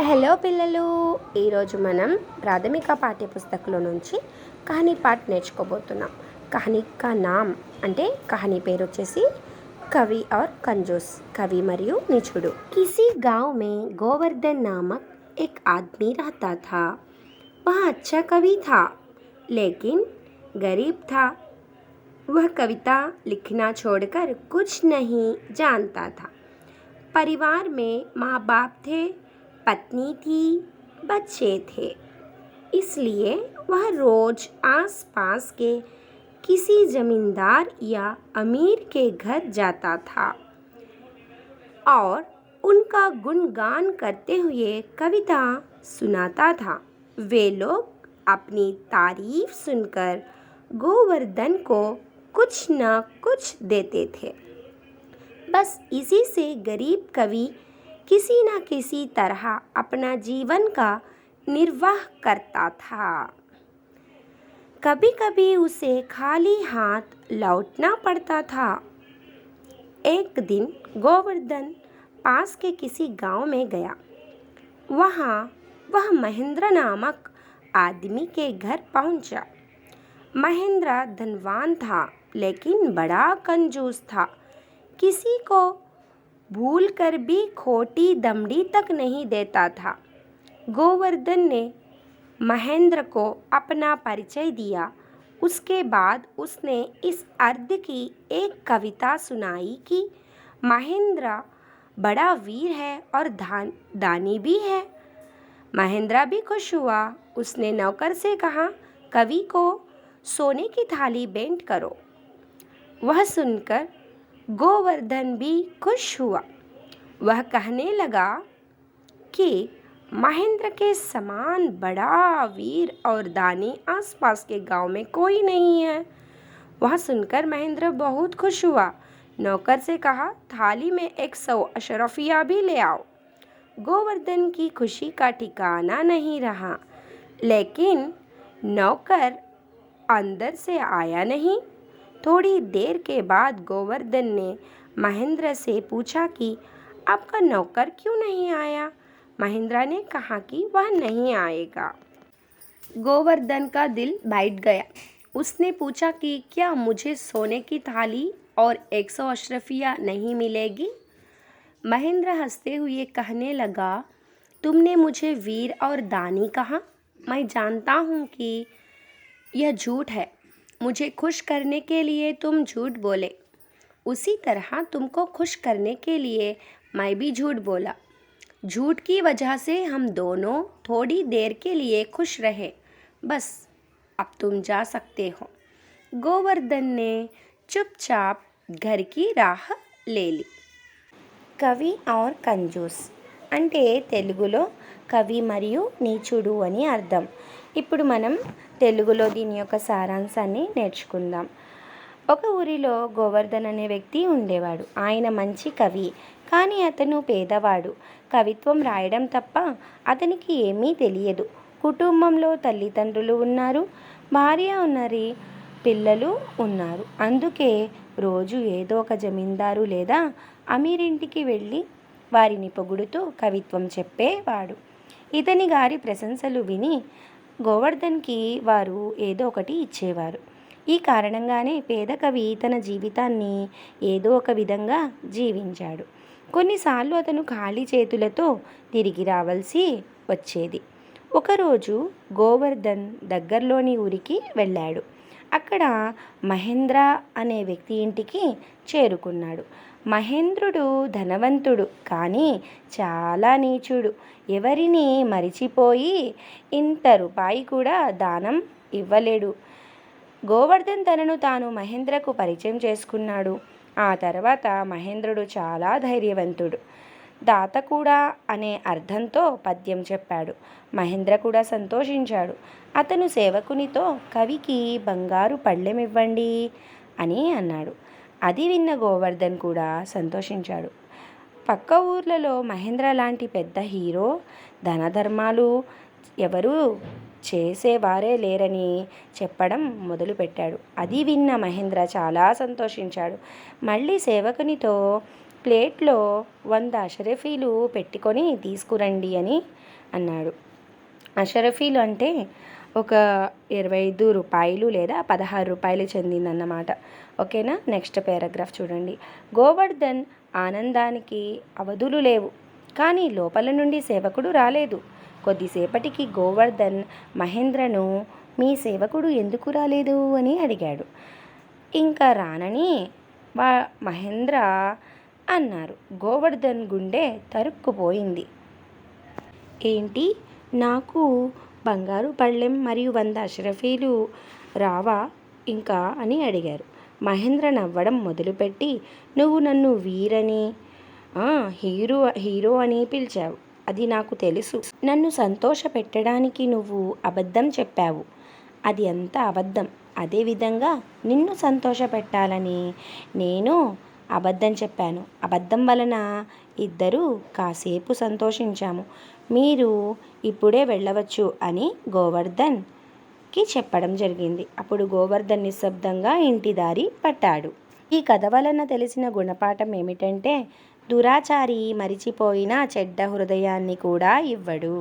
Hello పిల్లలు, ఈరోజు మనం ప్రాథమిక పాఠ్యపుస్తకంలో నుంచి కహానీ పాఠ్ నేర్చుకోబోతున్నాం. కహానీ కా నామ్ అంటే కహానీ పేరు వచ్చేసి कवि और कंजूस, कवि मरियु नीचुडु। किसी गांव में गोवर्धन नामक एक आदमी रहता था। वह अच्छा कवि था लेकिन गरीब था। वह कविता लिखना छोड़कर कुछ नहीं जानता था। परिवार में माँ बाप थे, पत्नी थी, बच्चे थे। इसलिए वह रोज आसपास के किसी जमींदार या अमीर के घर जाता था और उनका गुणगान करते हुए कविता सुनाता था। वे लोग अपनी तारीफ सुनकर गोवर्धन को कुछ न कुछ देते थे। बस इसी से गरीब कवि किसी न किसी तरह अपना जीवन का निर्वाह करता था। कभी कभी उसे खाली हाथ लौटना पड़ता था। एक दिन गोवर्धन पास के किसी गांव में गया। वहाँ वह महेंद्र नामक आदमी के घर पहुँचा। महेंद्र धनवान था लेकिन बड़ा कंजूस था। किसी को भूल कर भी खोटी दमड़ी तक नहीं देता था। गोवर्धन ने महेंद्र को अपना परिचय दिया। उसके बाद उसने इस अर्थ की एक कविता सुनाई कि महेंद्र बड़ा वीर है और दानी भी है। महेंद्र भी खुश हुआ। उसने नौकर से कहा, कवि को सोने की थाली भेंट करो। वह सुनकर गोवर्धन भी खुश हुआ। वह कहने लगा कि महेंद्र के समान बड़ा वीर और दानी आसपास के गांव में कोई नहीं है। वह सुनकर महेंद्र बहुत खुश हुआ। नौकर से कहा, थाली में 100 अशरफिया भी ले आओ। गोवर्धन की खुशी का ठिकाना नहीं रहा। लेकिन नौकर अंदर से आया नहीं। थोड़ी देर के बाद गोवर्धन ने महेंद्र से पूछा कि आपका नौकर क्यों नहीं आया। महेंद्र ने कहा कि वह नहीं आएगा। गोवर्धन का दिल बैठ गया। उसने पूछा कि क्या मुझे सोने की थाली और 100 अशरफिया नहीं मिलेगी। महेंद्र हंसते हुए कहने लगा, तुमने मुझे वीर और दानी कहा। मैं जानता हूँ कि यह झूठ है। मुझे खुश करने के लिए तुम झूठ बोले। उसी तरह तुमको खुश करने के लिए मैं भी झूठ बोला। झूठ की वजह से हम दोनों थोड़ी देर के लिए खुश रहे। बस अब तुम जा सकते हो। गोवर्धन ने चुपचाप घर की राह ले ली। కవి और కంజూస్ అంటే తెలుగులో కవి మరియు నీచుడు అని అర్థం. ఇప్పుడు మనం తెలుగులో దీని యొక్క సారాంశాన్ని నేర్చుకుందాం. ఒక ఊరిలో గోవర్ధన్ అనే వ్యక్తి ఉండేవాడు. ఆయన మంచి కవి, కానీ అతను పేదవాడు. కవిత్వం రాయడం తప్ప అతనికి ఏమీ తెలియదు. కుటుంబంలో తల్లిదండ్రులు ఉన్నారు, భార్య ఉన్నది, పిల్లలు ఉన్నారు. అందుకే రోజు ఏదో ఒక జమీందారు లేదా అమీరింటికి వెళ్ళి వారిని పొగుడుతూ కవిత్వం చెప్పేవాడు. ఇతని గారి ప్రశంసలు విని గోవర్ధన్కి వారు ఏదో ఒకటి ఇచ్చేవారు. ఈ కారణంగానే పేద కవి తన జీవితాన్ని ఏదో ఒక విధంగా జీవించాడు. కొన్నిసార్లు అతను ఖాళీ చేతులతో తిరిగి రావాల్సి వచ్చేది. ఒకరోజు గోవర్ధన్ దగ్గరలోని ఊరికి వెళ్ళాడు. అక్కడ మహేంద్ర అనే వ్యక్తి ఇంటికి చేరుకున్నాడు. మహేంద్రుడు ధనవంతుడు, కానీ చాలా నీచుడు. ఎవరిని మరిచిపోయి ఇంత రూపాయి కూడా దానం ఇవ్వలేడు. గోవర్ధన్ తనను తాను మహేంద్రకు పరిచయం చేసుకున్నాడు. ఆ తర్వాత మహేంద్రుడు చాలా ధైర్యవంతుడు, దాత కూడా అనే అర్థంతో పద్యం చెప్పాడు. మహేంద్ర కూడా సంతోషించాడు. అతను సేవకునితో కవికి బంగారు పళ్ళెం ఇవ్వండి అని అన్నాడు. అది విన్న గోవర్ధన్ కూడా సంతోషించాడు. పక్క ఊర్లలో మహేంద్ర లాంటి పెద్ద హీరో ధర్మాలు ఎవరూ చేసేవారే లేరని చెప్పడం మొదలుపెట్టాడు. అది విన్న మహేంద్ర చాలా సంతోషించాడు. మళ్ళీ సేవకునితో ప్లేట్లో 100 అషరఫీలు పెట్టుకొని తీసుకురండి అని అన్నాడు. అషరఫీలు అంటే ఒక 25 రూపాయలు లేదా 16 రూపాయలు చెందిందన్నమాట. ఓకేనా. నెక్స్ట్ పారాగ్రాఫ్ చూడండి. గోవర్ధన్ ఆనందానికి అవధులు లేవు. కానీ లోపల నుండి సేవకుడు రాలేదు. కొద్దిసేపటికి గోవర్ధన్ మహేంద్రను, మీ సేవకుడు ఎందుకు రాలేదు అని అడిగాడు. ఇంకా రానని మహేంద్ర అన్నారు. గోవర్ధన్ గుండె తరుక్కుపోయింది. ఏంటి, నాకు బంగారు పళ్ళెం మరియు 100 అషరఫీలు రావా ఇంకా అని అడిగారు. మహేంద్ర నవ్వడం మొదలుపెట్టి, నువ్వు నన్ను వీరని హీరో అని పిలిచావు, అది నాకు తెలుసు. నన్ను సంతోష పెట్టడానికి నువ్వు అబద్ధం చెప్పావు, అది అంత అబద్ధం. అదేవిధంగా నిన్ను సంతోష పెట్టాలని నేను అబద్ధం చెప్పాను. అబద్ధం వలన ఇద్దరూ కాసేపు సంతోషించాము. మీరు ఇప్పుడే వెళ్ళవచ్చు అని గోవర్ధన్కి చెప్పడం జరిగింది. అప్పుడు గోవర్ధన్ నిశ్శబ్దంగా ఇంటి దారి పట్టాడు. ఈ కథ వలన తెలిసిన గుణపాఠం ఏమిటంటే, దురాచారి మరిచిపోయిన చెడ్డ హృదయాన్ని కూడా ఇవ్వడు.